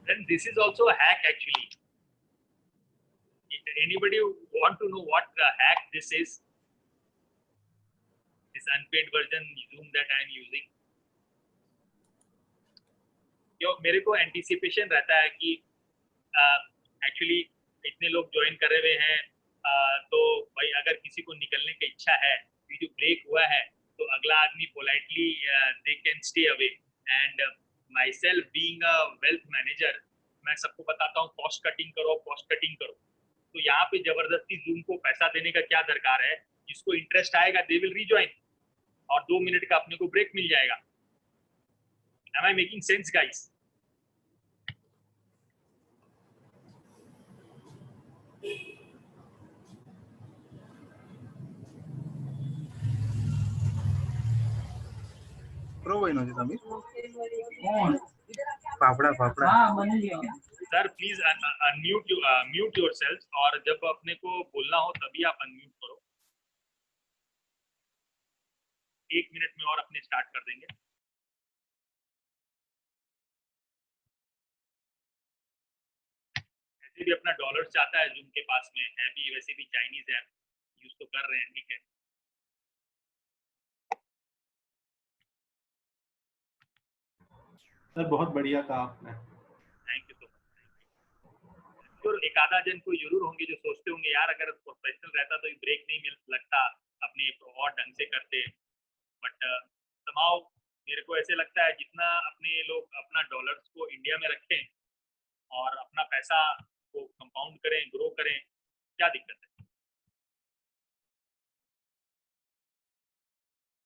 then this is also a hack actually. Anybody want to know what the hack this is? This unpaid version Zoom that I am using. क्यों मेरे को anticipation रहता है कि actually इतने लोग join कर रहे हैं, तो भाई अगर किसी को निकलने की इच्छा है, ये जो ब्रेक हुआ है, तो अगला आदमी politely they can stay away. And my self being a wealth manager, मैं सबको बताता हूँ कॉस्ट कटिंग करो, कॉस्ट कटिंग करो। तो यहाँ पे जबरदस्ती जूम को पैसा देने का क्या दरकार है? जिसको इंटरेस्ट आएगा दे विल रीजॉइन, और 2 मिनट का अपने को ब्रेक मिल जाएगा। Am I making sense, guys? Pro भाई नोजी तमी कौन पापड़ा पापड़ा हाँ बन लिया सर प्लीज म्यूट योरसेल्फ, और जब अपने को बोलना हो तभी आप अनम्यूट करो। 1 मिनट में और अपने स्टार्ट कर देंगे। ऐसे भी अपना डॉलर चाहता है जूम के पास में है भी, वैसे भी चाइनीज ऐप यूज तो कर रहे हैं, ठीक है। सर बहुत बढ़िया कहा आपने, थैंक यू सो मच। और एक आधा जन कोई जरूर होंगे जो सोचते होंगे यार अगर प्रोफेशनल रहता तो ब्रेक नहीं मिल लगता, अपने और ढंग से करते, बट समाउ मेरे को ऐसे लगता है जितना अपने लोग अपना डॉलर्स को इंडिया में रखें और अपना पैसा को कंपाउंड करें, ग्रो करें, क्या दिक्कत है?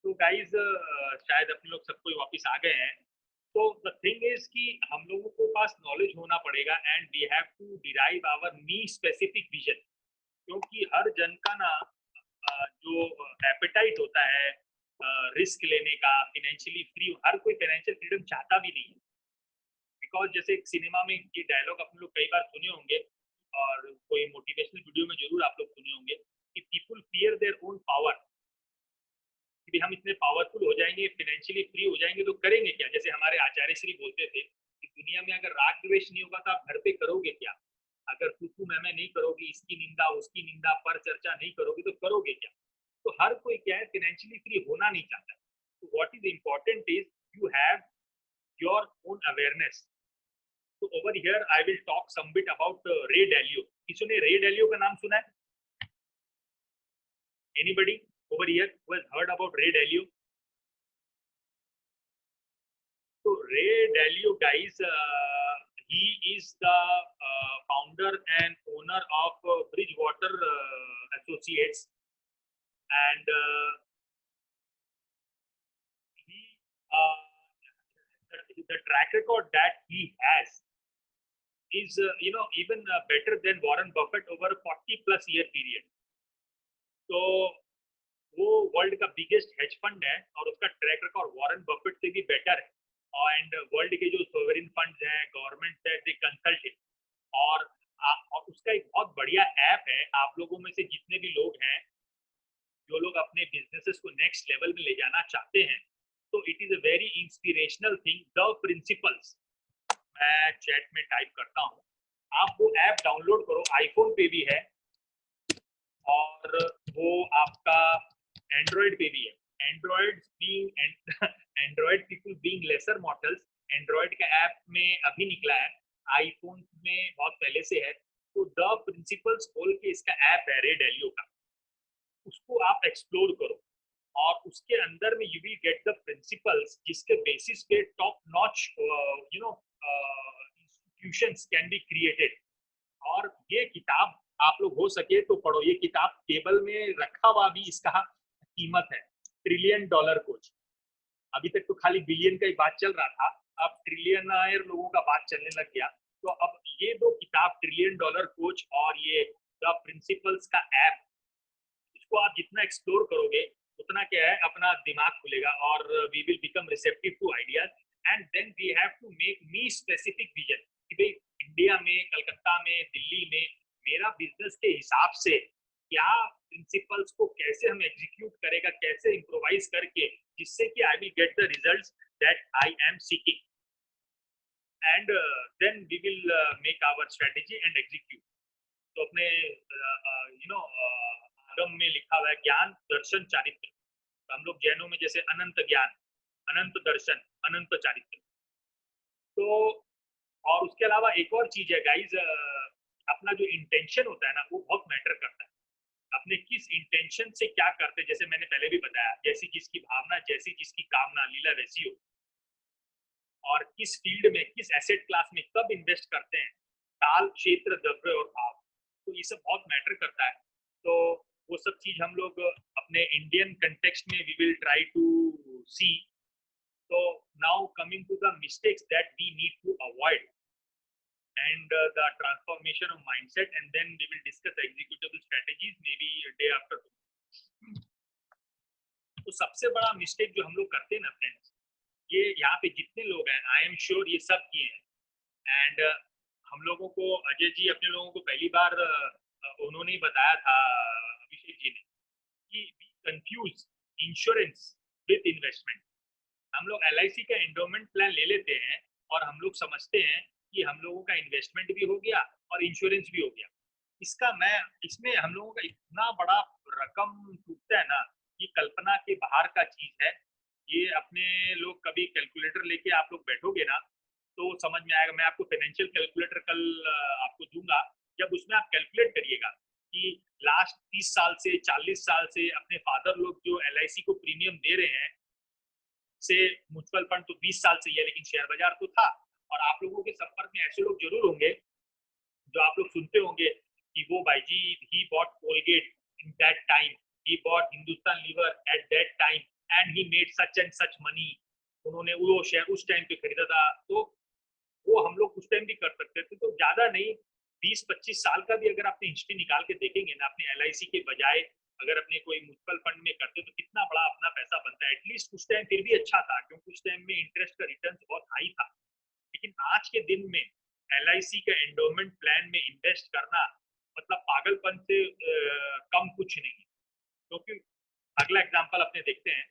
तो गाइज शायद अपने लोग सब कोई वापस आ गए हैं। तो द थिंग इज कि हम लोगों को पास नॉलेज होना पड़ेगा and we have to derive our me specific vision, क्योंकि हर जन का ना जो एपेटाइट होता है रिस्क लेने का, फाइनेंशियली फ्री, हर कोई फाइनेंशियल फ्रीडम चाहता भी नहीं है। बिकॉज जैसे एक सिनेमा में ये डायलॉग अपने लोग कई बार सुने होंगे, और कोई मोटिवेशनल वीडियो में जरूर आप लोग सुने होंगे कि people fear their own power, कि हम इतने पावरफुल हो जाएंगे, फाइनेंशियली फ्री हो जाएंगे तो करेंगे क्या? जैसे हमारे आचार्य श्री बोलते थे कि दुनिया में अगर राग द्वेष नहीं होगा तो आप घर पे करोगे क्या? अगर तू मैं नहीं करोगी, इसकी निंदा उसकी निंदा पर चर्चा नहीं करोगे तो करोगे क्या? तो हर कोई क्या है, फाइनेंशियली फ्री होना नहीं चाहता। तो what is important is you have your own awareness. तो over here I will talk some bit about Ray Dalio. किसी ने रे डालियो का नाम सुना है? Anybody over here who has heard about Ray Dalio? So Ray Dalio, guys, he is the founder and owner of Bridgewater Associates, and the track record that he has is even better than Warren Buffett over a 40+ year period. तो वो world का biggest hedge fund है और उसका track record Warren Buffett से भी better है। And world के जो सोवरिन फंड्स हैं, गवर्नमेंट है, दे कंसल्ट हिम। और उसका एक बहुत बढ़िया ऐप है। आप लोगों में से जितने भी लोग हैं जो लोग अपने बिजनेसेस को नेक्स्ट लेवल में ले जाना चाहते हैं, तो it is a very inspirational thing, the principles. मैं चैट में टाइप करता हूँ, आप वो ऐप डाउनलोड करो, आईफोन पे भी है और वो आपका एंड्रॉइड पे भी है। Android people being lesser models, android का ऐप में अभी निकला है, आईफोन में बहुत पहले से है। तो द प्रिंसिपल्स बोल के इसका ऐप है रे डालियो का, उसको आप एक्सप्लोर करो और उसके अंदर में you will get the principles जिसके बेसिस पे top notch institutions can be created. और ये किताब आप लोग हो सके तो पढ़ो। ये किताब टेबल में रखा हुआ भी इसका कीमत है $1 ट्रिलियन कोच। अभी तक तो खाली बिलियन का ही बात चल रहा था, अब ट्रिलियनर लोगों का बात चलने लग गया। तो अब ये दो किताब $1 ट्रिलियन कोच और ये द प्रिंसिपल्स का ऐप, इसको आप जितना एक्सप्लोर करोगे उतना क्या है अपना दिमाग खुलेगा और we will become receptive to ideas. And then we have to make me specific vision कि भाई इंडिया में, कलकत्ता में, दिल्ली में मेरा बिजनेस के हिसाब से क्या प्रिंसिपल्स को कैसे हम एग्जीक्यूट करेगा, कैसे इम्प्रोवाइज करके, जिससे कि I will get the results that I am seeking. And then we will make our strategy and execute. तो अपने आगम में लिखा हुआ है ज्ञान दर्शन चारित्र। तो हम लोग जैनों में जैसे अनंत ज्ञान, अनंत दर्शन, अनंत चारित्र। तो और उसके अलावा एक और चीज है गाइज, अपना जो इंटेंशन होता है ना वो बहुत मैटर करता है। अपने किस इंटेंशन से क्या करते हैं, जैसे मैंने पहले भी बताया, जैसी जिसकी भावना जैसी जिसकी कामना, लीला वैसी हो। और किस फील्ड में, किस एसेट क्लास में कब इन्वेस्ट करते हैं, काल, क्षेत्र, द्रव्य और भाव, तो ये सब बहुत मैटर करता है। तो वो सब चीज हम लोग अपने इंडियन कंटेक्स्ट में we will try to see. तो now coming to the mistakes that we need to avoid and the transformation of mindset, and then we will discuss executable strategies maybe a day after tomorrow. तो सबसे बड़ा mistake जो हम लोग करते हैं ना फ्रेंड्स, ये यहाँ पे जितने लोग हैं आई एम श्योर ये सब किए हैं। एंड हम लोगों को अजय जी अपने लोगों को पहली बार उन्होंने ही बताया था, अभिषेक जी ने, कि we confuse insurance with investment. हम लोग LIC का एंडोमेंट प्लान ले लेते हैं और हम लोग समझते हैं कि हम लोगों का इन्वेस्टमेंट भी हो गया और इंश्योरेंस भी हो गया। इसमें हम लोगों का इतना बड़ा रकम टूटता है ना, ये कल्पना के बाहर का चीज है। ये अपने लोग कभी कैलकुलेटर लेके आप लोग बैठोगे ना तो समझ में आएगा। मैं आपको फाइनेंशियल कैलकुलेटर कल आपको दूंगा, जब उसमें आप कैलकुलेट करिएगा कि लास्ट 30 साल से 40 साल से अपने फादर लोग जो LIC को प्रीमियम दे रहे हैं, से म्यूचुअल फंड तो 20 साल से ही है, लेकिन शेयर बाजार तो था। और आप लोगों के संपर्क में ऐसे लोग जरूर होंगे जो आप लोग सुनते होंगे कि वो भाई जी ही bought Colgate in that time, he bought Hindustan lever at that time and he made such and such money. उन्होंने वो शेयर उस टाइम पे खरीदा था। तो वो हम लोग उस टाइम भी कर सकते थे। तो ज्यादा नहीं, 20-25 साल का भी अगर आपने हिस्ट्री निकाल के देखेंगे ना अपने LIC के बजाय, अगर अपने कोई म्यूचुअल फंड में करते तो कितना बड़ा अपना पैसा बनता है। एटलीस्ट उस टाइम फिर भी अच्छा था, क्योंकि उस टाइम में इंटरेस्ट का रिटर्न बहुत हाई था। लेकिन आज के दिन में LIC का एंडोमेंट प्लान में इन्वेस्ट करना मतलब पागलपन से कम कुछ नहीं। क्योंकि अगला एग्जांपल अपने देखते हैं,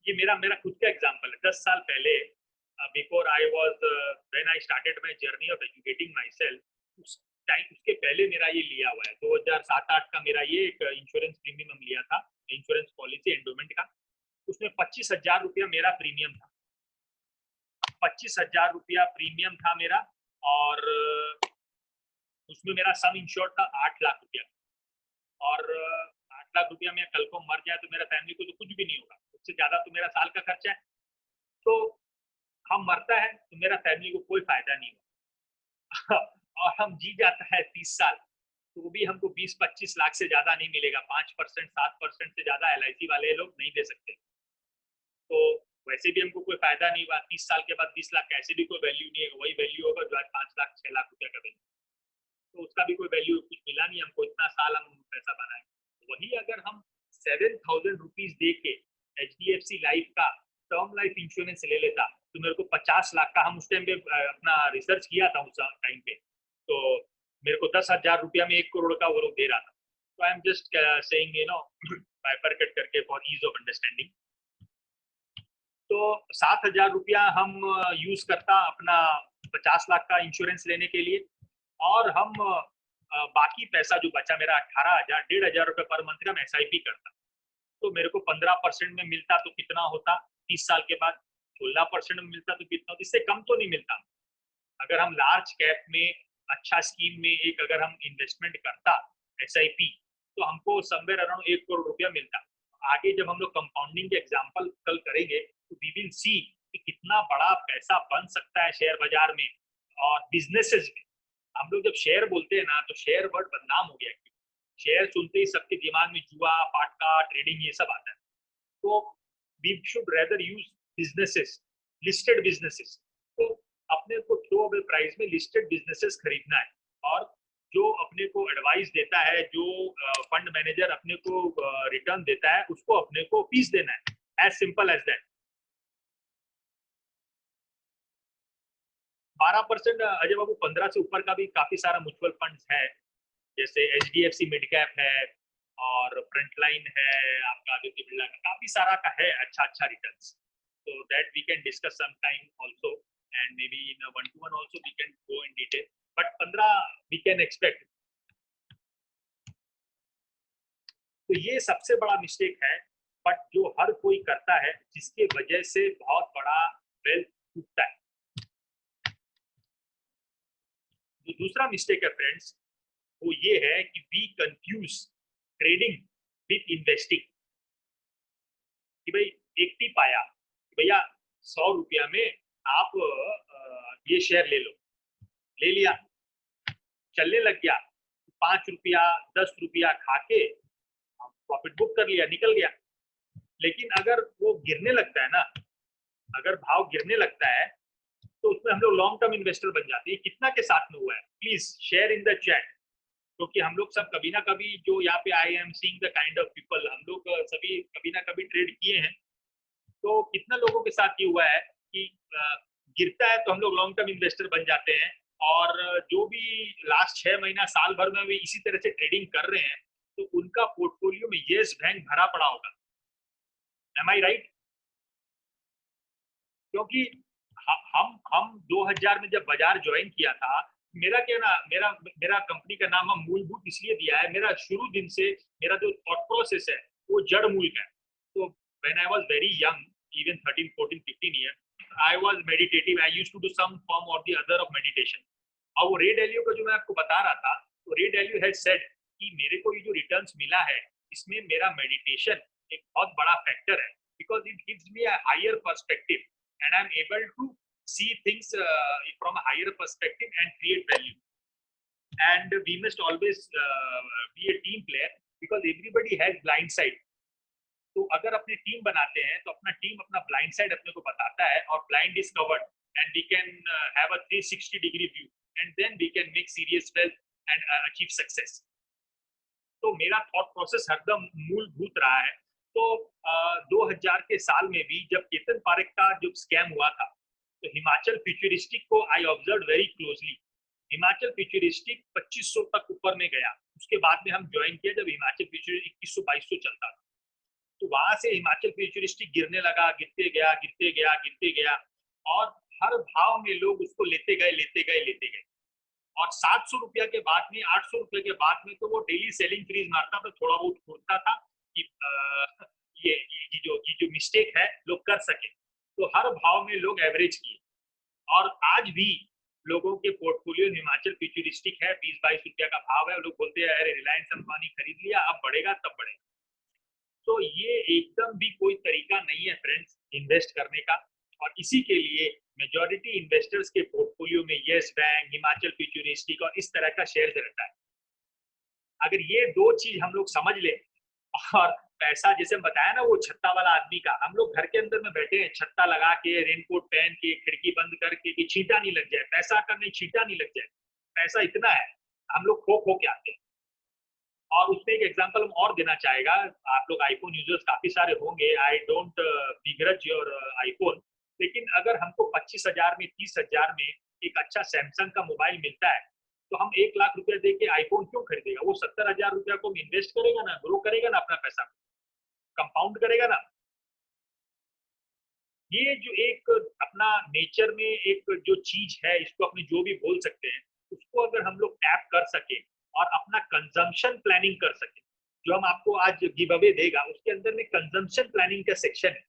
ये मेरा खुद का एग्जांपल है। 10 साल पहले before I was when I started my journey of educating my self, उस टाइम उसके पहले मेरा ये लिया हुआ है 2007-8 का मेरा ये एक इंश्योरेंस प्रीमियम लिया था, इंश्योरेंस पॉलिसी एंडोमेंट का। उसमें 25,000 रुपया मेरा प्रीमियम था, 25,000 रुपया प्रीमियम था मेरा। और उसमें मेरा सम इंश्योर्ड था 8 लाख रुपया। और 8 लाख रुपया में कल को मर जाए तो मेरा फैमिली को तो कुछ भी नहीं होगा, उससे ज्यादा तो मेरा साल का खर्चा है। तो हम मरता है तो मेरा फैमिली को कोई फायदा नहीं होगा और हम जी जाता है 30 साल तो वो भी हमको 20-25 लाख से ज्यादा नहीं मिलेगा। 5% 7% से ज्यादा LIC वाले लोग नहीं दे सकते। तो वैसे भी हमको कोई फायदा नहीं हुआ। 30 साल के बाद 20 लाख का ऐसे भी कोई वैल्यू नहीं है, वही वैल्यू होगा जो आज 5 लाख 6 लाख रुपया का वैल्यू, तो उसका भी कोई वैल्यू कुछ मिला नहीं हमको। इतना साल हम पैसा बनाए। वही अगर हम 7,000 रुपीज दे के HDFC लाइफ का टर्म लाइफ इंश्योरेंस ले लेता तो मेरे को 50 लाख का, हम उस टाइम पे अपना रिसर्च किया था उस टाइम पे, तो मेरे को 10,000 रुपया में 1 करोड़ का वो लोग दे रहा था। तो आई एम जस्ट सेइंग बाइफरकेट करके फॉर ईज ऑफ अंडरस्टैंडिंग। तो 7,000 रुपया हम यूज करता अपना 50 लाख का इंश्योरेंस लेने के लिए, और हम बाकी पैसा जो बचा मेरा 18,000 1,500 रुपये पर मंथ का मैं SIP करता। तो मेरे को 15% में मिलता तो कितना होता 30 साल के बाद, 16% में मिलता तो कितना होता, इससे कम तो नहीं मिलता। अगर हम लार्ज कैप में अच्छा स्कीम में एक अगर हम इन्वेस्टमेंट करता SIP, तो हमको समवेयर अराउंड 1 करोड़ रुपया मिलता। आगे जब हम लोग कंपाउंडिंग के एग्जाम्पल कल करेंगे तो वी विल सी कि कितना बड़ा पैसा बन सकता है शेयर बाजार में और बिजनेसेस में। हम लोग जब शेयर बोलते हैं ना तो शेयर वर्ड बदनाम हो गया। शेयर सुनते ही सबके दिमाग में जुआ, फाटका, ट्रेडिंग ये सब आता है। तो we should rather use businesses, listed businesses. तो अपने को थ्रोएबल प्राइस में लिस्टेड बिजनेसेस खरीदना है, और जो अपने को एडवाइस देता है, जो फंड मैनेजर अपने को रिटर्न देता है, उसको अपने को फीस देना है। As simple as that. 12% Ajay Babu, 15 से ऊपर का भी काफी सारा म्यूचुअल फंड्स है, जैसे HDFC मिड कैप है और फ्रंटलाइन है, आपका आदित्य बिरला का काफी सारा का है अच्छा अच्छा रिटर्न्स। तो that we can discuss some time also. and maybe in a one-to-one also we can go in detail, but 15 we can expect. तो ये सबसे बड़ा मिस्टेक है, बट जो हर कोई करता है, जिसके वजह से बहुत बड़ा वेल्थ टूटता है। जो दूसरा मिस्टेक है फ्रेंड्स, वो ये है कि we confuse trading with investing. कि भाई एक टिप आया कि भैया 100 रुपया में आप ये शेयर ले लो, ले लिया, चलने लग गया, 5 रुपया 10 रुपया खा के प्रॉफिट बुक कर लिया, निकल गया। लेकिन अगर वो गिरने लगता है ना, अगर भाव गिरने लगता है, तो उसमें हम लोग लॉन्ग टर्म इन्वेस्टर बन जाते हैं। कितना के साथ में हुआ है, please share in the chat, क्योंकि हम लोग सब कभी ना कभी जो यहाँ पे I am seeing the kind of people, हम लोग सभी कभी ना कभी ट्रेड किए हैं। तो कितना लोगों के साथ ये हुआ है कि गिरता है तो हम लोग लॉन्ग टर्म इन्वेस्टर बन जाते हैं, और जो भी लास्ट 6 महीना साल भर में भी इसी तरह से ट्रेडिंग कर रहे हैं, तो उनका पोर्टफोलियो में येस बैंक भरा पड़ा होगा। M I right? क्योंकि हम 2000 में जब बाजार ज्वाइन किया था, मेरा क्या ना, मेरा कंपनी का नाम हम मूलभूत इसलिए दिया है, मेरा शुरू दिन से मेरा जो थॉट प्रोसेस है वो जड़ मूल का है। तो when I was very young, even 13 14 15 years, I was meditative. I used to do some form or the other of meditation. और वो रे डैलियो का जो मैं आपको बता रहा था, तो रे डैलियो हैड सेड कि मेरे को ये जो रिटर्न्स मिला है, इसमें मेरा मेडिटेशन एक बहुत बड़ा फैक्टर है, because it gives me a higher perspective and I am able to see things from a higher perspective and create value. And we must always be a team player, because everybody has blind side. तो अगर अपनी team बनाते हैं, तो अपना team अपना blind side अपने को बताता है, और blind is covered, and we can have a 360 degree view, and then we can make serious wealth and achieve success. तो मेरा थॉट प्रोसेस हरदम मूलभूत रहा है। तो 2000 के साल में भी जब केतन पारेख का जो स्कैम हुआ था, तो हिमाचल फ्यूचरिस्टिक को I observe very closely. Himachal futuristic 2500 तक ऊपर में गया। उसके बाद में हम ज्वाइन किया जब हिमाचल फ्यूचरिस्टिक 2100-2200 चलता था। तो वहां से हिमाचल फ्यूचरिस्टिक गिरने लगा, गिरते गया, गिरते गया, गिरते गया, और हर भाव में लोग उसको लेते गए, लेते गए, लेते गए। और 700 रुपया के बाद में, 800 रुपये के बाद में, तो वो डेली सेलिंग फ्रीज मारता था, थोड़ा बहुत खोलता था कि ये जो मिस्टेक है लोग कर सके। तो हर भाव में लोग एवरेज किए, और आज भी लोगों के पोर्टफोलियो हिमाचल फ्यूचरिस्टिक है, 20-22 रुपया का भाव है। लोग बोलते हैं अरे रिलायंस अंबानी खरीद लिया, अब बढ़ेगा तब बढ़ेगा। तो ये एकदम भी कोई तरीका नहीं है फ्रेंड्स इन्वेस्ट करने का, और इसी के लिए मेजॉरिटी इन्वेस्टर्स के पोर्टफोलियो में येस बैंक, हिमाचल फ्यूचरिस्टिक और इस तरह का शेयर रहता है। अगर ये दो चीज हम लोग समझ ले, और पैसा जैसे बताया ना वो छत्ता वाला आदमी का, हम लोग घर के अंदर में बैठे हैं छत्ता लगा के, रेनकोट पहन के, खिड़की बंद करके कि छींटा नहीं लग जाए, पैसा करने छींटा नहीं लग जाए, पैसा इतना है, हम लोग खो खो के आते हैं। और उसमें एक एग्जांपल हम और देना चाहेगा, आप लोग आईफोन यूजर्स काफी सारे होंगे, आई डोंट बिग्रज योर आईफोन, लेकिन अगर हमको 25,000 में, 30,000 में एक अच्छा सैमसंग का मोबाइल मिलता है, तो हम 1 लाख रुपया दे के आईफोन क्यों खरीदेगा? वो 70,000 रुपया को इन्वेस्ट करेगा ना, ग्रो करेगा ना, अपना पैसा कंपाउंड करेगा ना। ये जो एक अपना नेचर में एक जो चीज है, इसको अपने जो भी बोल सकते हैं, उसको अगर हम लोग टैप कर सके और अपना कंजम्पशन प्लानिंग कर सके, जो हम आपको आज गिव अवे देगा उसके अंदर में कंजम्पशन प्लानिंग का सेक्शन है।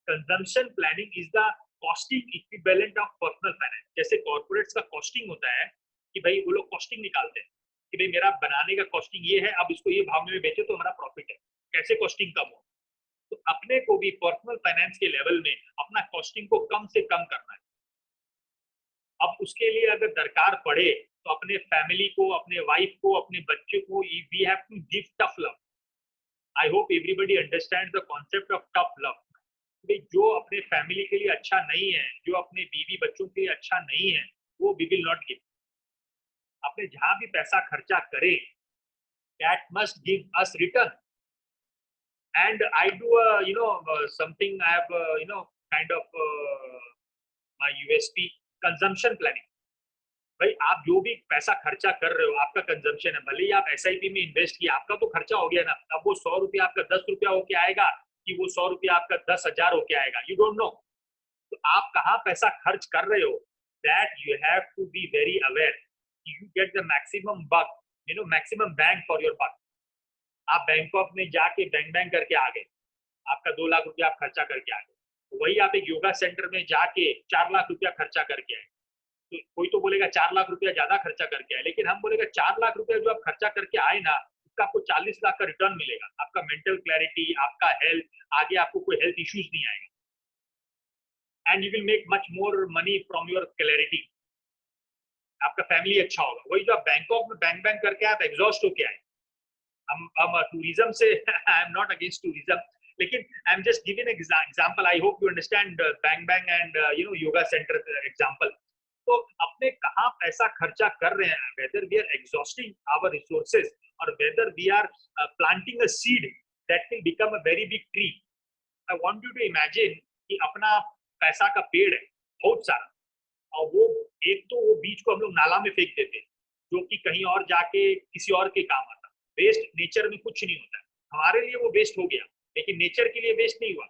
Consumption planning is the costing equivalent of personal finance. जैसे कॉर्पोरेट्स का कॉस्टिंग होता है कि भाई वो लोग कॉस्टिंग निकालते हैं कि भाई मेरा बनाने का कॉस्टिंग ये है, अब इसको ये भाव में बेचे तो हमारा प्रॉफिट है, कैसे कॉस्टिंग कम हो। तो अपने को भी पर्सनल फाइनेंस के लेवल में अपना कॉस्टिंग को कम से कम करना है। अब उसके लिए अगर दरकार पड़े तो अपने फैमिली को, अपने वाइफ को, अपने बच्चे को, we have to give tough love. I hope everybody understand the concept of tough love. जो अपने फैमिली के लिए अच्छा नहीं है, जो अपने बीवी बच्चों के लिए अच्छा नहीं है, वो वी विल नॉट गिव। अपने जहां भी पैसा खर्चा करें, that must give us return. And I do something, I have kind of my USP, consumption planning। भाई आप जो भी पैसा खर्चा कर रहे हो आपका कंजम्पशन है, भले ही आप SIP में इन्वेस्ट किया, आपका तो खर्चा हो गया ना। अब वो 100 रुपया आपका 10 रुपया होके आएगा कि वो 100 रुपया आपका 10,000 होके आएगा, यू डोंट नो। तो आप कहाँ पैसा खर्च कर रहे हो, that you have to be very aware. You get the maximum buck, maximum bang for your buck. आप बैंकॉक में जाके बैंग बैंग करके आ गए, आपका 2 लाख रुपया आप खर्चा करके आ गए, वही आप एक योगा सेंटर में जाके 4 लाख रुपया खर्चा करके आए। तो कोई तो बोलेगा 4 लाख रुपया ज्यादा खर्चा करके आए, लेकिन हम बोलेगा 4 लाख रुपया जो आप खर्चा करके आए ना, उसका आपको 40 लाख का रिटर्न मिलेगा। आपका मेंटल क्लैरिटी, आपका हेल्थ, आगे आपको कोई हेल्थ इश्यूज नहीं आएगा, and you will make much more money from your clarity. आपका फैमिली अच्छा होगा। वही जो आप बैंकॉक में बैंग बैंग करके आप एग्जॉस्ट होके आए। हम टूरिज्म से I am not against tourism, लेकिन I am just giving example. I hope you understand bang bang and yoga centre example. तो अपने कहाँ पैसा खर्चा कर रहे हैं, whether we are exhausting our resources और whether we are planting a seed that will become a very big tree. I want you to imagine कि अपना पैसा का पेड़ है बहुत सारा, और वो एक तो वो बीज को हम लोग नाला में फेंक देते हैं, जो कि कहीं और जाके किसी और के काम आता। वेस्ट नेचर में कुछ नहीं होता, हमारे लिए वो वेस्ट हो गया, लेकिन नेचर के लिए वेस्ट नहीं हुआ।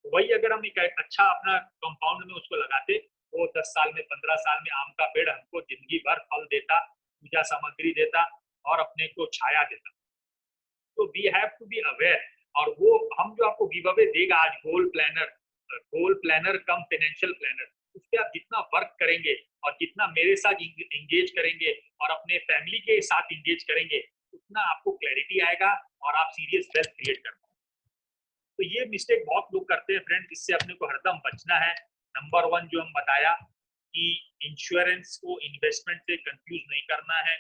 वही अगर हम एक अच्छा अपना कंपाउंड में उसको लगाते, वो 10 साल में 15 साल में आम का पेड़ हमको जिंदगी भर फल देता, पूजा सामग्री देता और अपने को छाया देता। तो we have to be aware. और वो हम जो आपको गिव अवे देगा आज, goal planner cum financial planner, उस पर आप जितना वर्क करेंगे और जितना मेरे साथ इंगेज करेंगे और अपने फैमिली के साथ इंगेज करेंगे, उतना आपको क्लैरिटी आएगा और आप सीरियस वेल्थ क्रिएट कर पाएंगे। तो ये मिस्टेक बहुत लोग करते हैं फ्रेंड्स, इससे अपने को हरदम बचना है। नंबर 1 जो हम बताया कि इंश्योरेंस को इन्वेस्टमेंट से कंफ्यूज नहीं करना है,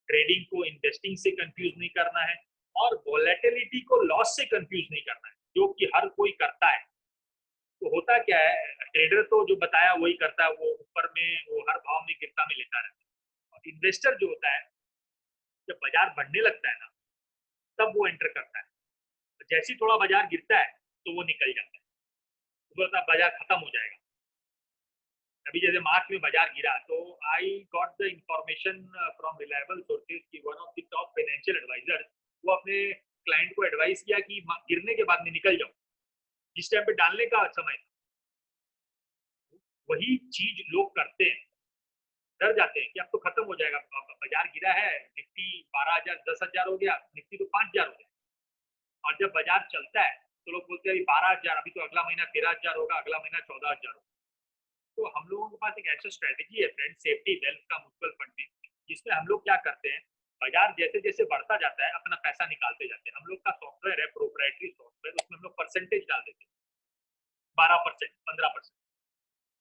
ट्रेडिंग को इन्वेस्टिंग से कंफ्यूज नहीं करना है, और वोलेटिलिटी को लॉस से कंफ्यूज नहीं करना है, जो कि हर कोई करता है। तो होता क्या है, ट्रेडर तो जो बताया वही करता है, वो ऊपर में वो हर भाव में गिरता में लेता रहता है। और इन्वेस्टर जो होता है, जब बाजार बढ़ने लगता है ना, तब वो एंटर करता है। जैसे ही थोड़ा बाजार गिरता है तो वो निकल जाता है, वो बोलता है बाजार खत्म हो जाएगा। अभी जैसे मार्च में बाजार गिरा, तो I got the information from reliable sources कि one of the top financial adviser, वो अपने क्लाइंट को एडवाइस किया कि गिरने के बाद में निकल जाओ, जिस टाइम पे डालने का समय। वही चीज लोग करते हैं, डर जाते हैं कि अब तो खत्म हो जाएगा, बाजार गिरा है, निफ्टी 12,000 10,000 हो गया, निफ्टी तो 5,000 हो गया। और जब बाजार चलता है तो लोग बोलते हैं 12,000, अभी तो अगला महीना 13,000 होगा, अगला महीना 14,000 होगा। तो हम लोगों के पास एक ऐसा स्ट्रेटेजी है फ्रेंड, सेफ्टी वेल्थ का म्यूचुअल फंड में, जिसमें हम लोग क्या करते हैं, बाजार जैसे जैसे बढ़ता जाता है अपना पैसा निकालते जाते हैं। हम लोग का सॉफ्टवेयर है, प्रोप्राइटरी सॉफ्टवेयर, उसमें हम लोग परसेंटेज डाल देते हैं, 12%, 15%।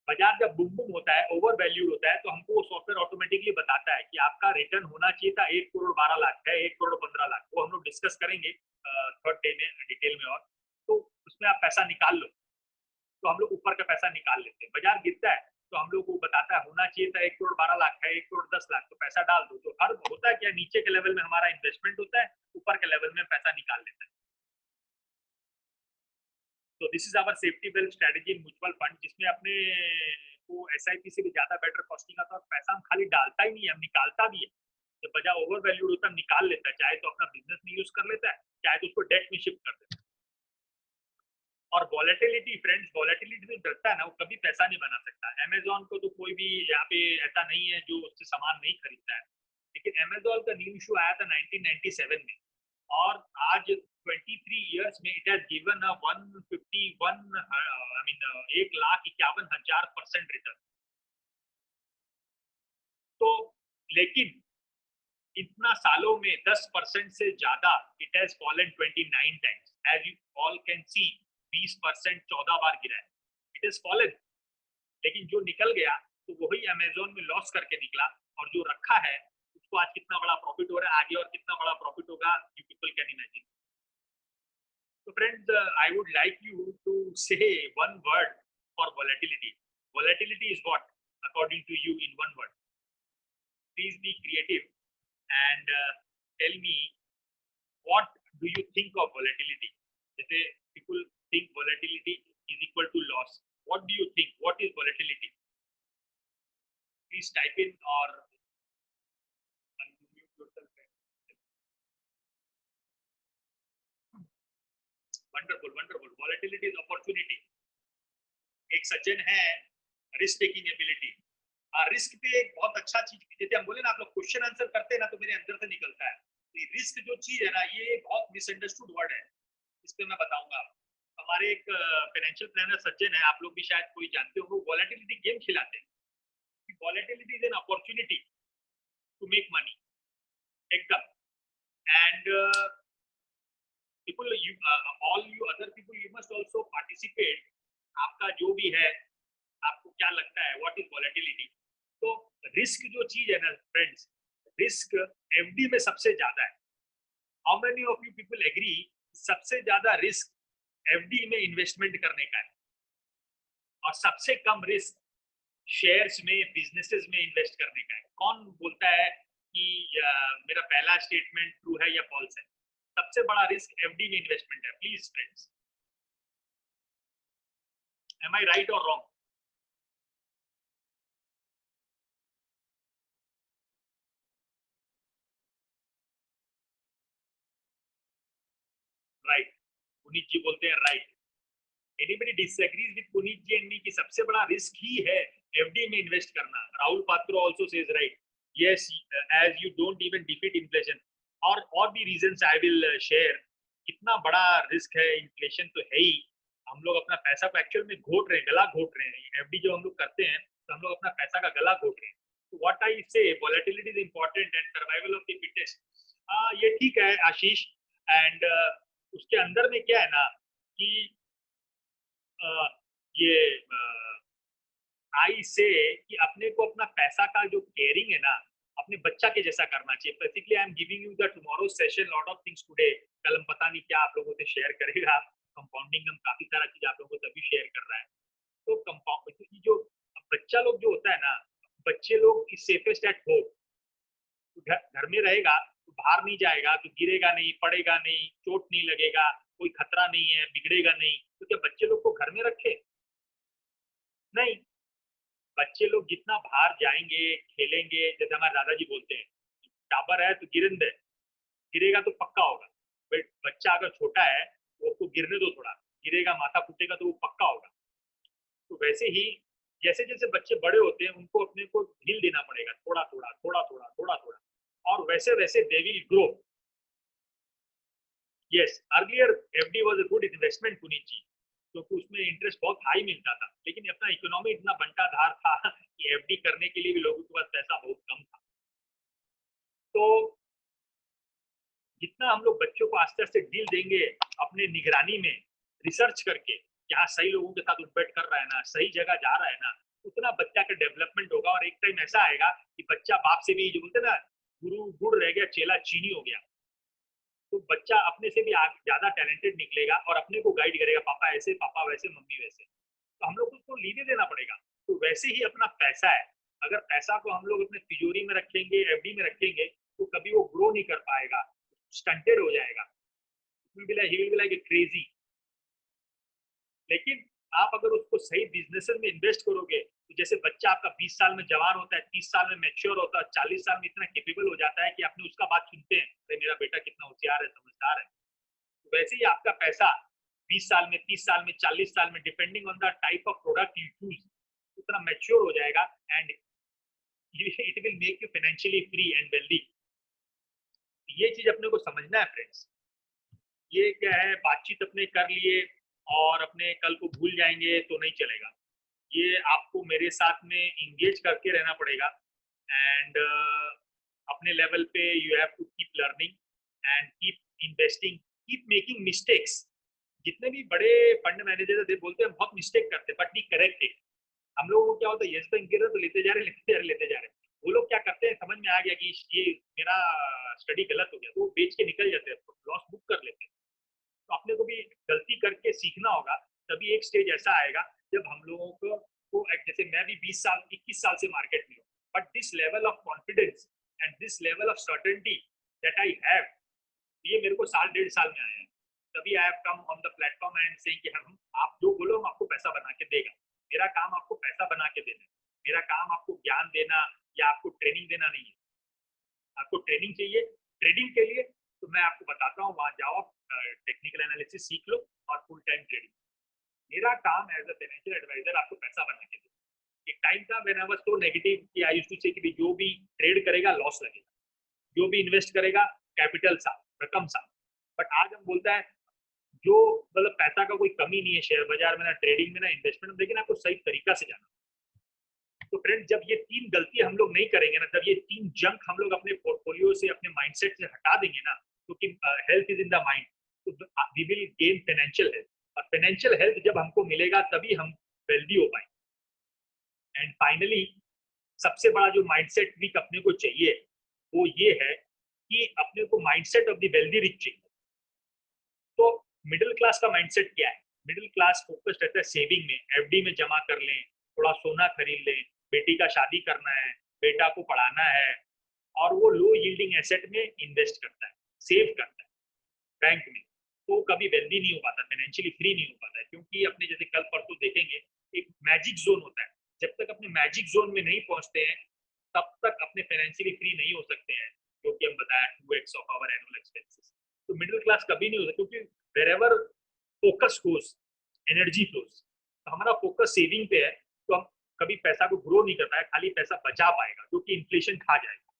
बाजार जब बुम बुम होता है, ओवर वैल्यूड होता है, तो हमको वो सॉफ्टवेयर ऑटोमेटिकली बताता है कि आपका रिटर्न होना चाहिए था 1 करोड़ 12 लाख है, 1 करोड़ 15 लाख। वो हम लोग डिस्कस करेंगे थर्ड डे में डिटेल में। और तो उसमें आप पैसा निकाल लो, तो हम लोग ऊपर का पैसा निकाल लेते हैं। बाजार गिरता है तो हम लोग को बताता है होना चाहिए था 1 करोड़ 12 लाख है, 1 करोड़ 10 लाख, तो पैसा डाल दो। तो हर होता है क्या, नीचे के लेवल में हमारा इन्वेस्टमेंट होता है, ऊपर के लेवल में पैसा निकाल लेता है। तो this is our safety wealth strategy in mutual fund, जिसमें अपने को एसआईपी से भी ज्यादा बेटर कॉस्टिंग आता है। और पैसा हम खाली डालता ही नहीं है, हम निकालता भी है। जब बाजार ओवर वैल्यूड होता है, हम निकाल लेता है, चाहे तो अपना बिजनेस में यूज कर लेता है, चाहे तो उसको डेट में शिफ्ट कर देता है। और वॉलेटिलिटी फ्रेंड्स, वॉलेटिलिटी से डरता है ना, वो कभी पैसा नहीं बना सकता। अमेजोन को तो कोई भी यहाँ पे ऐसा नहीं है जो उससे सामान नहीं खरीदता है, लेकिन अमेजोन का न्यू इशू आया था 1997 में, और आज 23 इयर्स में it has given a 151 I mean 1,51,000% return. तो लेकिन इतना सालों में 10% से ज्यादा it has fallen 29 times. As you all can see, 20% 14 बार गिरा है, इट हैज फॉलन। लेकिन जो निकल गया तो वही अमेजोन में लॉस करके निकला, और जो रखा है उसको आज कितना बड़ा प्रॉफिट हो रहा है, आगे और कितना बड़ा प्रॉफिट होगा, you people can imagine. So friends, I would like you to say one word for volatility. Volatility is what, according to you, in one word? Please be creative and tell me, what do you think of volatility? If people think volatility is equal to loss, what do you think? What is volatility? Please type in or unmute yourself. Wonderful, wonderful. Volatility is opportunity. एक सज्जन है, risk taking ability. Risk पे एक बहुत अच्छा चीज, जैसे हम बोले ना, आप लोग क्वेश्चन आंसर करते हैं ना तो मेरे अंदर से निकलता है। रिस्क जो चीज है ना, ये बहुत मिसअंडरस्टूड वर्ड है। इस पे मैं बताऊंगा। हमारे एक फाइनेंशियल प्लानर सज्जन है, आप लोग भी शायद कोई जानते हो, वो वॉलेटिलिटी गेम खिलाते हैं। Volatility is an opportunity to make money, एकदम। And people, all you other people, you must also participate। आपका जो भी है, आपको क्या लगता है व्हाट इज वॉलेटिलिटी? तो रिस्क जो चीज है ना फ्रेंड्स, रिस्क एफडी में सबसे ज्यादा है। How many of you people agree सबसे ज्यादा रिस्क एफडी में इन्वेस्टमेंट करने का है, और सबसे कम रिस्क शेयर्स में, बिजनेसेस में इन्वेस्ट करने का है? कौन बोलता है कि मेरा पहला स्टेटमेंट ट्रू है या फॉल्स है? सबसे बड़ा रिस्क एफडी में इन्वेस्टमेंट है, please friends. Am I right और रॉन्ग? राइट, पुनीत जी बोलते हैं right. Anybody disagrees with Puneet ji and me कि सबसे बड़ा रिस्क ही है एफडी में इन्वेस्ट करना? Rahul Patro also says right, yes, as you don't even defeat inflation. और भी रीजंस आई विल शेयर। कितना बड़ा रिस्क है, इन्फ्लेशन तो है ही। हम लोग अपना पैसा को एक्चुअल में घोट रहे हैं, गला घोट रहे हैं। एफडी जो हम लोग करते हैं तो हम लोग अपना पैसा का गला घोट रहे हैं। तो व्हाट आई से, volatility is important and survival of the fittest. ये ठीक है आशीष। एंड उसके अंदर में क्या है ना कि ये आई से कि अपने को अपना पैसा का जो केयरिंग है ना, अपने बच्चा के जैसा करना चाहिए। Basically I am giving you the tomorrow session, lot of things today. कल हम पता नहीं क्या आप लोगों से शेयर करेगा। कंपाउंडिंग हम काफी सारा चीज आप लोगों को तभी शेयर कर रहा है। तो कंपाउंड जो बच्चा लोग जो होता है ना, बच्चे लोग इज सेफेस्ट एट होम। घर में रहेगा तो बाहर नहीं जाएगा तो गिरेगा नहीं, पड़ेगा नहीं, चोट नहीं लगेगा, कोई खतरा नहीं है, बिगड़ेगा नहीं। तो क्या बच्चे लोग को घर में रखे? नहीं। बच्चे लोग जितना बाहर जाएंगे, खेलेंगे, जैसे हमारे दादाजी बोलते हैं, टाबर है तो गिरन दे, गिरेगा तो पक्का होगा। बट बच्चा अगर छोटा है तो उसको गिरने दो थोड़ा, गिरेगा, माथा फूटेगा तो वो पक्का होगा। तो वैसे ही जैसे जैसे बच्चे बड़े होते हैं उनको अपने को ढील देना पड़ेगा, थोड़ा थोड़ा थोड़ा थोड़ा थोड़ा थोड़ा, और वैसे वैसे they will grow. Yes, earlier FD was a good investment Puneet ji, क्योंकि उसमें इंटरेस्ट बहुत हाई मिलता था। लेकिन अपना इकोनॉमी इतना बंटाधार था कि एफडी करने के लिए भी लोगों के पास पैसा बहुत कम था। तो जितना हम लोग बच्चों को आस्ते आस्ते डील देंगे अपने निगरानी में, रिसर्च करके यहाँ सही लोगों के साथ उठबैठ कर रहा है ना, सही जगह जा रहा है ना, उतना बच्चा का डेवलपमेंट होगा। और एक टाइम ऐसा आएगा कि बच्चा बाप से भी, जो बोलते ना, गुरु गुड़ रह गया, चेला चीनी हो गया। तो बच्चा अपने से भी ज्यादा टैलेंटेड निकलेगा और अपने को गाइड करेगा, पापा ऐसे, पापा वैसे, मम्मी वैसे। तो हम लोग को उसको लीने देना पड़ेगा। तो वैसे ही अपना पैसा है, अगर पैसा को हम लोग अपने तिजोरी में रखेंगे, एफडी में रखेंगे, तो कभी वो ग्रो नहीं कर पाएगा, स्टंटेड हो जाएगा। he will be like a crazy। लेकिन आप अगर उसको सही बिजनेस में इन्वेस्ट करोगे, तो जैसे बच्चा आपका 20 साल में जवान होता है, 30 साल में मैच्योर होता है, 40 साल में इतना कैपेबल हो जाता है कि आपने उसका बात सुनते हैं, अरे मेरा बेटा कितना होशियार है, समझदार है। तो वैसे ही आपका पैसा 20 साल में, 30 साल में, 40 साल में, depending on the type of product you choose, उतना मैच्योर हो जाएगा and it will make you financially free and wealthy. ये चीज अपने को समझना है फ्रेंड्स। ये क्या है, बातचीत अपने कर लिए और अपने कल को भूल जाएंगे तो नहीं चलेगा। ये आपको मेरे साथ में इंगेज करके रहना पड़ेगा। एंड अपने लेवल पे you have to keep learning and keep investing, keep making mistakes. जितने भी बड़े फंड मैनेजर है बोलते हैं बहुत मिस्टेक करते हैं, बट बी करेक्ट इट। हम लोगों को क्या होता है, यस बैंक गिर रहे तो लेते जा रहे, लेते जा रहे, लेते जा रहे। वो लोग क्या करते हैं, समझ में आ गया कि ये मेरा स्टडी गलत हो गया, तो वो बेच के निकल जाते हैं, लॉस बुक कर लेते हैं। तो अपने को भी गलती करके सीखना होगा। तभी एक स्टेज ऐसा आएगा जब हम लोगों को जैसे मैं भी 20 साल 21 साल से मार्केट में हूँ, but this level of confidence and this level of certainty that I have, ये मेरे को साल 1.5 साल में आया है। तभी I have come on the platform and saying कि हम, आप जो बोलो हम आपको पैसा बना के देगा। मेरा काम आपको पैसा बना के देना, मेरा काम आपको ज्ञान देना या आपको ट्रेनिंग देना नहीं है। आपको ट्रेनिंग चाहिए ट्रेडिंग के लिए, तो मैं आपको बताता हूँ, वहां जाओ, टेक्निकल एनालिसिस सीख लो और फुल टाइम ट्रेडिंग। मेरा काम एज अ फाइनेंशियल एडवाइजर आपको पैसा बना के दे। एक टाइम था when I was so negative कि आई यूज्ड टू से कि जो भी ट्रेड करेगा लॉस लगेगा, जो भी इन्वेस्ट करेगा कैपिटल साफ रकम साफ। बट आज हम बोलता है जो मतलब पैसा का कोई कमी नहीं है शेयर बाजार में, ना ट्रेडिंग में, ना इन्वेस्टमेंट में, लेकिन आपको सही तरीका से जाना। तो फ्रेंड जब ये 3 गलती हम लोग नहीं करेंगे ना, जब ये 3 जंक हम लोग अपने पोर्टफोलियो से अपने माइंडसेट से हटा देंगे ना, क्योंकि health is in the mind, तो we will gain financial health, और फाइनेंशियल हेल्थ जब हमको मिलेगा तभी हम वेल्दी हो पाएंगे। एंड फाइनली सबसे बड़ा जो माइंडसेट ट्रिक अपने को चाहिए वो ये है कि अपने को mindset of the wealthy rich चाहिए। तो मिडिल क्लास का माइंडसेट क्या है? मिडिल क्लास फोकस्ड रहता है सेविंग में, एफडी में जमा कर लें, थोड़ा सोना खरीद लें, बेटी का शादी करना है, बेटा को पढ़ाना है, और वो लो यील्डिंग एसेट में इन्वेस्ट करता है, सेव करता है बैंक में। तो कभी वेल्दी नहीं हो पाता, फाइनेंशियली फ्री नहीं हो पाता है, क्योंकि अपने जैसे कल परसों देखेंगे एक मैजिक जोन होता है, जब तक अपने मैजिक जोन में नहीं पहुंचते हैं तब तक अपने फाइनेंशियली फ्री नहीं हो सकते हैं, जो कि हम बताया 2x of our annual expenses. तो मिडिल क्लास कभी नहीं हो सकता, क्योंकि wherever focus goes energy flows. तो हमारा फोकस सेविंग पे है, तो हम कभी पैसा को ग्रो नहीं कर पाए, खाली पैसा बचा पाएगा जो कि इन्फ्लेशन खा जाएगा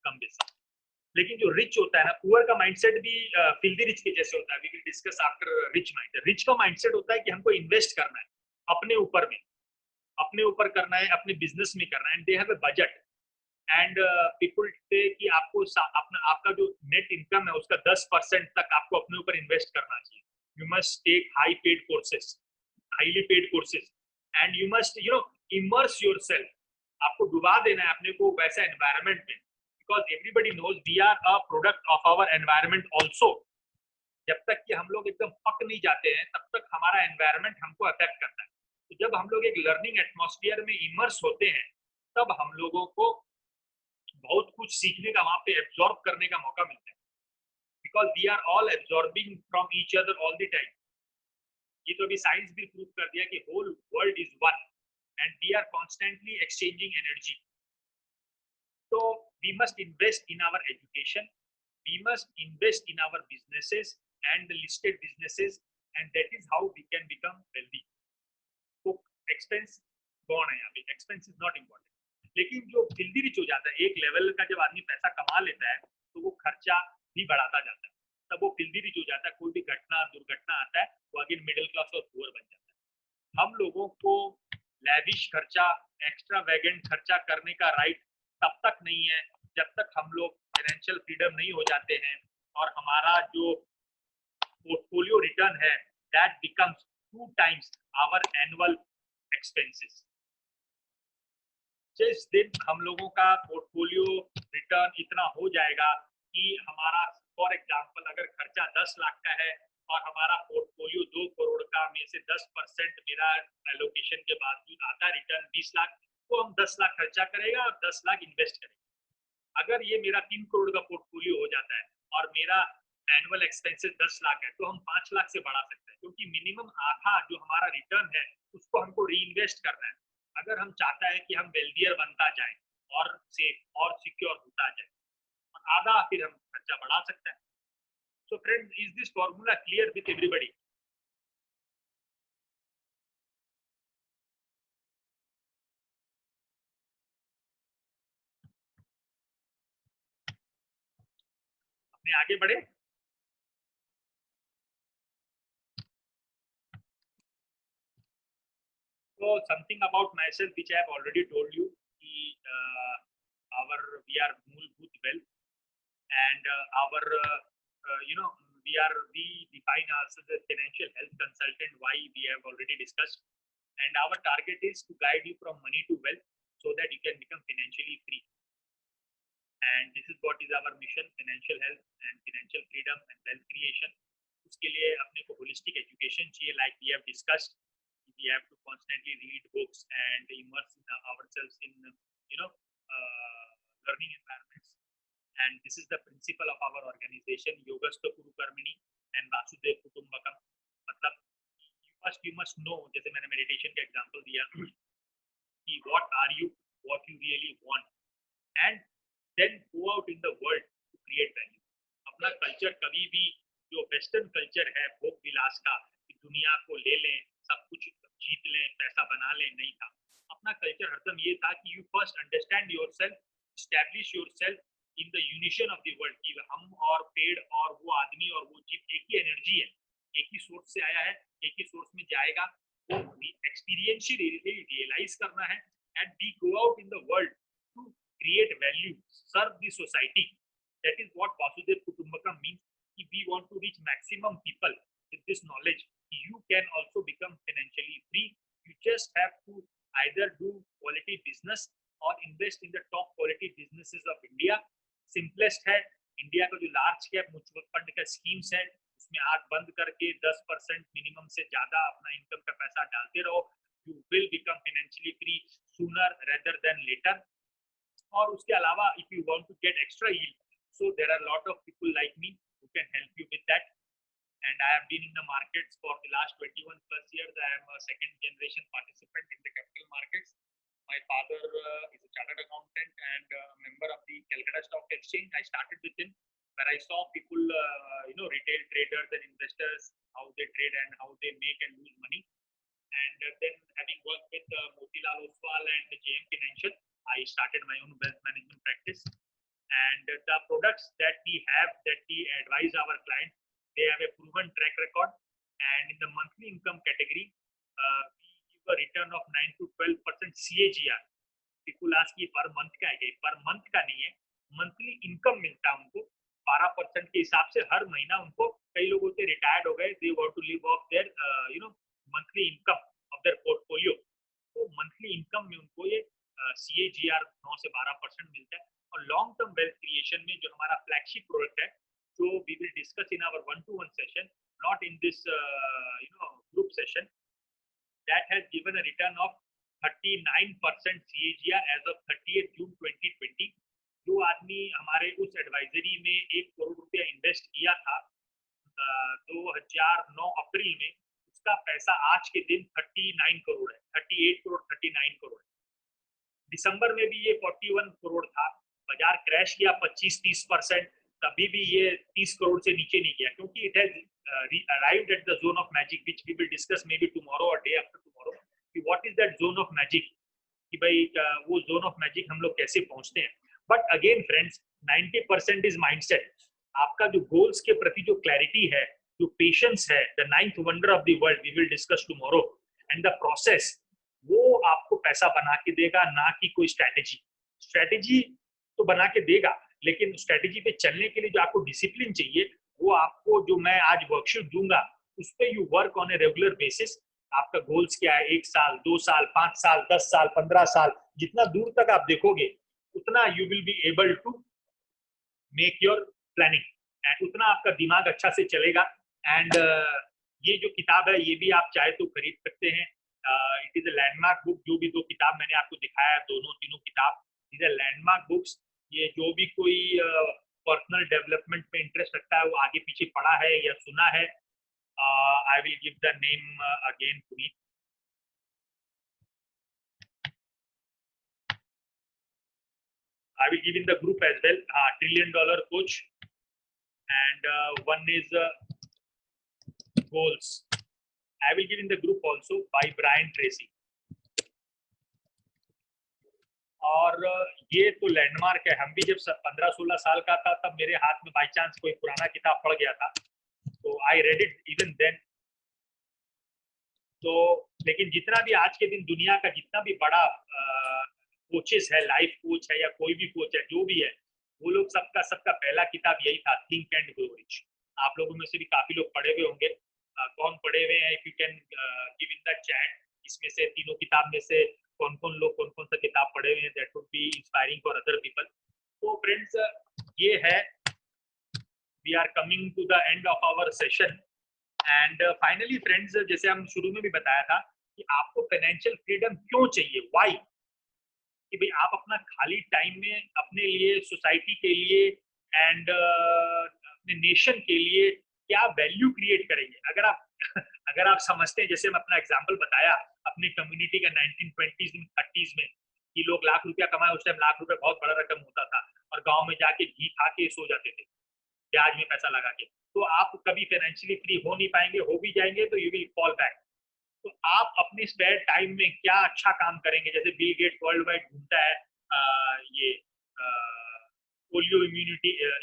कम बेसा। लेकिन जो रिच होता है ना, पुअर का माइंडसेट भी फिल्दी रिच के जैसे होता है, we will discuss after rich mind. Rich का माइंडसेट होता है कि हमको इन्वेस्ट करना है अपने ऊपर में, अपने ऊपर करना है, अपने बिजनेस में करना है, and they have a budget. And people से कि आपको अपना आपका जो नेट इनकम है उसका 10% तक आपको अपने ऊपर इन्वेस्ट करना चाहिए। You must take high paid courses, highly paid courses, and you must immerse yourself. आपको डुबा देना है अपने को वैसा एनवायरनमेंट में, because everybody knows we are a product of our environment also. जब तक कि हम लोग एकदम पक नहीं जाते हैं तब तक हमारा एनवायरनमेंट हमको अफेक्ट करता है। तो जब हम लोग एक लर्निंग एटमॉस्फेयर में इमर्स होते हैं तब हम लोगों को बहुत कुछ सीखने का, वहां पे एब्जॉर्ब करने का मौका मिलता है, because we are all absorbing from each other all the time. ये तो अभी साइंस भी प्रूव कर दिया कि whole world is one and we are constantly exchanging energy. तो we must invest in our education, we must invest in our businesses and the listed businesses, and that is how we can become wealthy. तो expense कौन है यहाँ पे? Expense is not important, लेकिन जो filthy rich हो जाता है एक लेवल का, जब आदमी पैसा कमा लेता है तो वो खर्चा भी बढ़ाता जाता है, तब वो फिल्दी रिच हो जाता है। कोई भी घटना दुर्घटना आता है वो अगेन मिडिल क्लास और पुअर बन जाता है। हम लोगों को लैविश खर्चा, एक्स्ट्रा वैगेंट खर्चा करने का राइट तब तक नहीं है जब तक हम लोग फाइनेंशियल फ्रीडम नहीं हो जाते हैं, और हमारा जो पोर्टफोलियो रिटर्न है that becomes 2 times our annual expenses. जिस दिन हम लोगों का पोर्टफोलियो रिटर्न इतना हो जाएगा कि हमारा, फॉर एग्जांपल अगर खर्चा 10 लाख का है और हमारा पोर्टफोलियो 2 करोड़ का, में से 10% मेरा एलोकेशन के बाद भी आता रिटर्न 20 लाख, तो हम 10 लाख खर्चा करेगा और 10 लाख इन्वेस्ट करेंगे। अगर ये मेरा 3 करोड़ का पोर्टफोलियो हो जाता है और मेरा एनुअल एक्सपेंसेस 10 लाख है, तो हम 5 लाख से बढ़ा सकते हैं, क्योंकि मिनिमम आधा जो हमारा रिटर्न है उसको हमको री इन्वेस्ट करना है, अगर हम चाहता है कि हम वेल्दियर बनता जाए और सेफ और सिक्योर होता जाए, और आधा फिर हम खर्चा बढ़ा सकते हैं। So friends, is this formula clear with everybody? अपने आगे बढ़े। So something about myself which I have already told you, we are Moolbhoot Wealth, and we define ourselves as financial health consultant. Why we have already discussed, and our target is to guide you from money to wealth so that you can become financially free. And this is what is our mission: financial health and financial freedom and wealth creation. उसके लिए अपने को holistic education चाहिए, like we have discussed. We have to constantly read books and immerse ourselves in learning environments. And this is the principle of our organization, Yogasto Kuru Karmini and Vasudev Kutumbakam. मतलब you must know, जैसे मैंने meditation का example दिया कि what are you, what you really want, and then go out in the world to create value. अपना culture कभी भी जो western culture है भोग विलास का, कि दुनिया को ले लें, सब कुछ जीत लें, पैसा बना लें, नहीं था। अपना कल्चर हरदम ये था कि you first understand yourself, establish yourself in the यूनिशन ऑफ द वर्ल्ड, कि हम और पेड़ और वो आदमी और वो जीव एक ही एनर्जी है, एक ही सोर्स से आया है, एक ही सोर्स में जाएगा। वो एक्सपीरियंशियली रियलाइज करना है and we go out in the world to create value, serve the society. That is what Vasudhaiva Kutumbakam means, कि we want to reach maximum people with this knowledge. You can also become financially free. You just have to either do quality business or invest in the top quality businesses of India. Simplest है, India का जो large cap mutual fund का schemes है उसमें आंख बंद करके 10% minimum से ज्यादा अपना इनकम का पैसा डालते रहो। You will become financially free sooner rather than later. और उसके अलावा if you want to get extra yield, so there are a lot of people like me who can help you with that. And I have been in the markets for the last 21 plus years. I am a second generation participant in the capital markets. My father is a chartered accountant and a member of the Calcutta Stock Exchange. I started with him, where I saw people, retail traders and investors, how they trade and how they make and lose money. And then having worked with Motilal Oswal and JM Financial, I started my own wealth management practice. And the products that we have, that we advise our clients, they have a proven track record, and in the monthly income category, we give a return of 9 to 12% CAGR. People ask कि per month का है, पर month का नहीं है, monthly income मिलता है उनको 12% के हिसाब से हर महीना। उनको कई लोग होते रिटायर्ड हो गए, they want to live off their monthly income of their portfolio, तो monthly income में उनको ये CAGR 9 से 12% मिलता है। और लॉन्ग टर्म वेल्थ क्रिएशन में जो हमारा फ्लैगशिप प्रोडक्ट है, so we will discuss in our one-to-one session, not in this group session, that has given a return of 39% CAGR as of 30th June 2020। जो आदमी हमारे उस एडवाइजरी में 1 करोड़ रुपया इन्वेस्ट किया था 2009 अप्रैल में, उसका पैसा आज के दिन 39 करोड़ है, 38 करोड़ 39 करोड़ है। दिसंबर में भी ये 41 करोड़ था, बाजार क्रैश किया 25-30%, तभी भी ये 30 करोड़ से नीचे नहीं गया, क्योंकि it has arrived at the zone of magic, which we will discuss maybe tomorrow और डे आफ्टर टुमारो, कि what is that zone of magic, कि भाई वो जोन ऑफ मैजिक हम लोग कैसे पहुंचते हैं। But again friends, 90% is mindset. आपका जो गोल्स के प्रति जो क्लैरिटी है, जो पेशेंस है, the ninth wonder of the world, we will discuss tomorrow, and the process, वो आपको पैसा बना के देगा, ना कि कोई स्ट्रैटेजी। स्ट्रैटेजी तो बना के देगा, लेकिन स्ट्रैटेजी पे चलने के लिए जो आपको डिसिप्लिन चाहिए, वो आपको जो मैं आज वर्कशीट दूंगा उस पे you work on a regular basis. आपका गोल्स क्या है, 1 साल 2 साल 5 साल 10 साल 15 साल, जितना दूर तक आप देखोगे उतना you will be able to make your planning, and उतना आपका दिमाग अच्छा से चलेगा। एंड ये जो किताब है, ये भी आप चाहे तो खरीद सकते हैं। It is a landmark book. जो भी 2 किताब मैंने आपको दिखाया, दोनों तीनों किताब, इज अ लैंडमार्क बुक्स। ये जो भी कोई पर्सनल डेवलपमेंट में इंटरेस्ट रखता है, वो आगे पीछे पढ़ा है या सुना है। आई will give the name again Puneet. I will give in the group as well. $1 trillion coach, and one is goals. I will give in the group also by Brian Tracy. और ये तो लैंडमार्क है। हम भी जब 15-16 साल का था, तब मेरे हाथ में बाई चांस कोई पुराना किताब पड़ गया था, तो I read it even then. तो लेकिन जितना भी आज के दिन दुनिया का जितना भी बड़ा कोचेस है, लाइफ कोच है या कोई भी कोच है, जो भी है, वो लोग सबका पहला किताब यही था, थिंक एंड ग्रो रिच। आप लोगों में से भी काफी लोग पढ़े हुए होंगे। कौन पढ़े हुए हैं? If you can give in the chat, इसमें से तीनों किताब में से कौन कौन सा किताब पढ़े हुए हैं, that would be inspiring for other people. तो फ्रेंड्स, ये है, we are coming to the end of our session. And finally friends, जैसे हम शुरू में भी बताया था कि आपको फाइनेंशियल फ्रीडम क्यों चाहिए, व्हाई, कि भाई आप अपना खाली टाइम में अपने लिए, सोसाइटी के लिए एंड अपने नेशन के लिए क्या वैल्यू क्रिएट करेंगे। अगर आप समझते हैं, जैसे मैं अपना एग्जांपल बताया अपनी कम्युनिटी का 1920s में 30s में, कि लोग लाख रुपया कमाए, उस टाइम लाख रुपया बहुत बड़ा रकम होता था, और गांव में जाके घी खा के सो जाते थे ब्याज में पैसा लगा के। तो आप कभी फाइनेंशियली फ्री हो नहीं पाएंगे, हो भी जाएंगे तो यू विल फॉल बैक। तो आप अपने स्पेयर टाइम में क्या अच्छा काम करेंगे? जैसे बिल गेट्स वर्ल्ड वाइड घूमता है ये पोलियो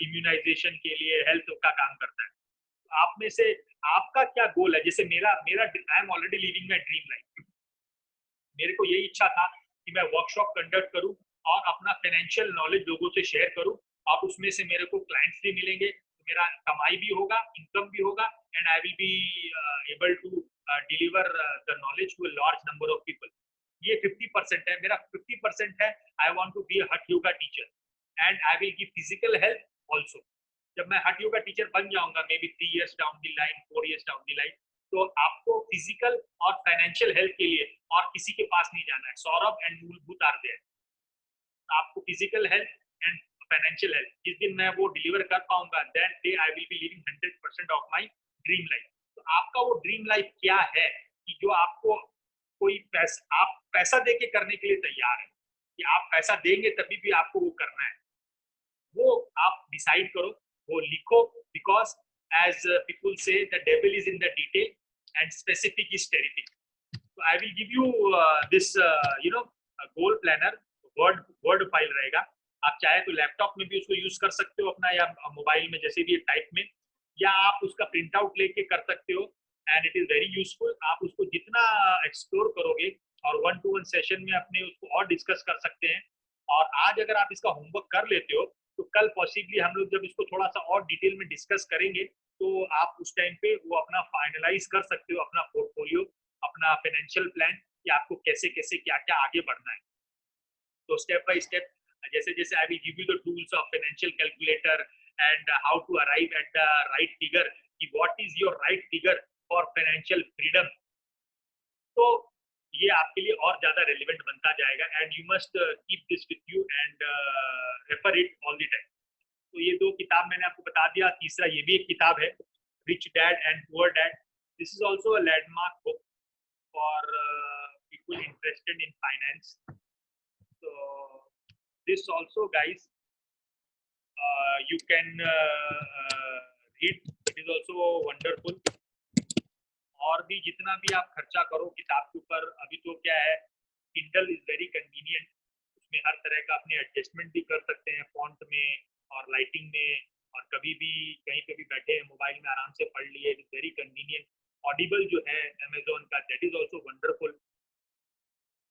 इम्यूनाइजेशन के लिए हेल्थ का काम करता है। तो आप में से आपका क्या गोल है? जैसे मेरा मेरा I am already living my dream life. मेरे को यही इच्छा था कि मैं वर्कशॉप कंडक्ट करूं और अपना फाइनेंशियल नॉलेज लोगों से शेयर करूं और उसमें से मेरे को क्लाइंट्स भी मिलेंगे, तो मेरा कमाई भी होगा, इनकम भी होगा, and I will be able to deliver the knowledge to a large number of people. ये 50% है, मेरा 50% है I want to be a hatha yoga teacher and I will give physical help also. जब मैं हठ योगा टीचर बन जाऊंगा maybe 3 years down the line, 4 years down the line, तो आपको फिजिकल और फाइनेंशियल हेल्थ के लिए और किसी के पास नहीं जाना है। सौरभ एंड मूलभूत आर देयर। आपको physical health and financial health जिस दिन मैं वो डिलीवर कर पाऊंगा, that day I will B living 100% of my dream life. तो आपका वो ड्रीम लाइफ क्या है कि जो आपको कोई पैसा, आप पैसा दे के करने के लिए तैयार है कि आप पैसा देंगे तभी भी आपको वो करना है, वो आप डिसाइड करो, वो लिखो। बिकॉज एज पीपल से the devil is in the detail and specific is terrific. So I will give you this goal planner, word file रहेगा। आप चाहे तो लैपटॉप में भी उसको यूज कर सकते हो अपना, या मोबाइल में जैसे भी टाइप में, या आप उसका प्रिंट आउट लेके कर सकते हो and it is very useful. आप उसको जितना एक्सप्लोर करोगे और 1-to-1 सेशन में अपने उसको और डिस्कस कर सकते हैं। और आज अगर आप इसका होमवर्क कर लेते हो तो कल पॉसिबली हम लोग जब इसको थोड़ा सा और डिटेल में डिस्कस करेंगे तो आप उस टाइम पे वो अपना फाइनलाइज कर सकते हो अपना पोर्टफोलियो, अपना फाइनेंशियल प्लान कि आपको कैसे कैसे क्या क्या आगे बढ़ना है। तो स्टेप बाय स्टेप, जैसे जैसे I will give you the tools of financial calculator and how to arrive at the right figure, कि what is your right figure for financial freedom. तो ये आपके लिए और ज्यादा रेलिवेंट बनता जाएगा and you must keep this with you and refer it all the time. तो ये दो किताब मैंने आपको बता दिया। तीसरा ये भी एक किताब है, rich dad and poor dad. This is also a landmark book for people interested in finance. So this also, guys, you can read. It is also wonderful. और भी जितना भी आप खर्चा करो किताब के ऊपर, अभी तो क्या है, Kindle is very convenient, उसमें हर तरह का अपने एडजस्टमेंट भी कर सकते हैं फॉन्ट में और लाइटिंग में, और कभी भी कहीं पे भी बैठे हैं मोबाइल में आराम से पढ़ लिए। It is very convenient. Audible जो है अमेजोन का, that is also wonderful.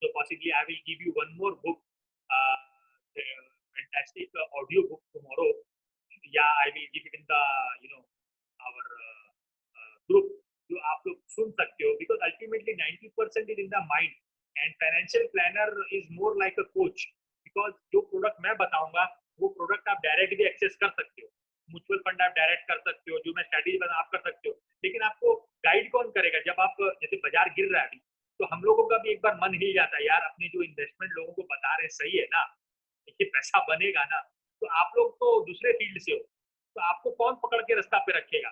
So possibly I will give you one more book, fantastic audio book tomorrow. Yeah, I will give it in the our group, जो आप लोग सुन सकते हो, because ultimately 90% is in the mind and financial planner is more like a coach, because जो product मैं बताऊंगा वो product आप डायरेक्ट भी एक्सेस कर सकते हो, म्यूचुअल फंड आप डायरेक्ट कर सकते हो, जो मैं स्ट्रेटेजी बना आप कर सकते हो, लेकिन आपको गाइड कौन करेगा? जब आप, जैसे बाजार गिर रहा है अभी, तो हम लोगों का भी एक बार मन हिल जाता है, यार अपने जो इन्वेस्टमेंट लोगों को बता रहे हैं सही है ना, ये पैसा बनेगा ना। तो आप लोग तो दूसरे फील्ड से हो, तो आपको कौन पकड़ के रास्ता पे रखेगा?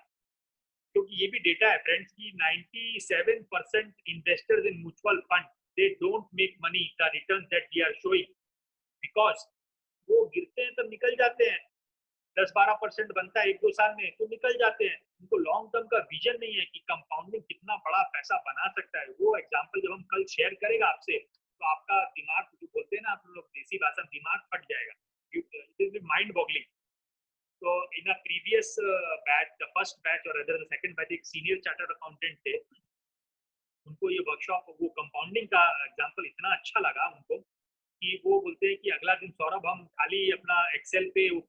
क्योंकि ये भी डेटा है फ्रेंड्स की 97% investors in mutual fund they don't make money the return that they are showing, because वो गिरते हैं तब निकल जाते हैं, 10-12% बनता है 1-2 साल में तो निकल जाते हैं। उनको लॉन्ग टर्म का विजन नहीं है कि कंपाउंडिंग कितना बड़ा पैसा बना सकता है। वो एग्जांपल जब हम कल शेयर करेगा आपसे, तो आपका दिमाग, जो बोलते हैं ना आप लोग देसी भाषा में, दिमाग फट जाएगा। It is mind boggling. तो in a previous batch, the first batch और अदर द सेकंड बैच, एक सीनियर चार्टर्ड अकाउंटेंट थे, उनको ये वर्कशॉप, वो कंपाउंडिंग का एग्जांपल इतना अच्छा लगा उनको कि वो बोलते हैं कि अगला दिन सौरभ हम खाली अपना एक्सेल पे वो